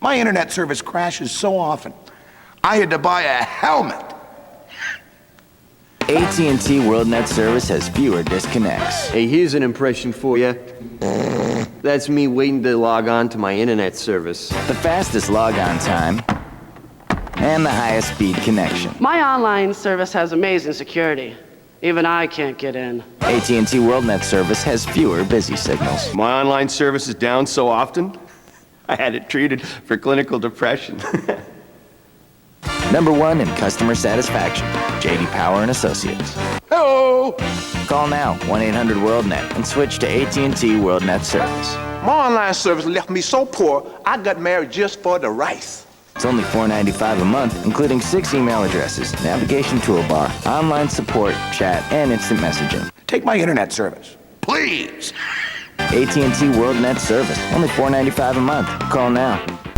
My internet service crashes so often. I had to buy a helmet. AT&T Worldnet service has fewer disconnects. Hey, here's an impression for you. That's me waiting to log on to my internet service. The fastest logon time and the highest speed connection. My online service has amazing security. Even I can't get in. AT&T Worldnet service has fewer busy signals. My online service is down so often, I had it treated for clinical depression. #1 in customer satisfaction, J.D. Power and Associates. Hello! Call now, 1-800-WORLDNET, and switch to AT&T Worldnet service. My online service left me so poor, I got married just for the rice. It's only $4.95 a month, including 6 email addresses, navigation toolbar, online support, chat, and instant messaging. Take my internet service, please. AT&T Worldnet service, only $4.95 a month. Call now.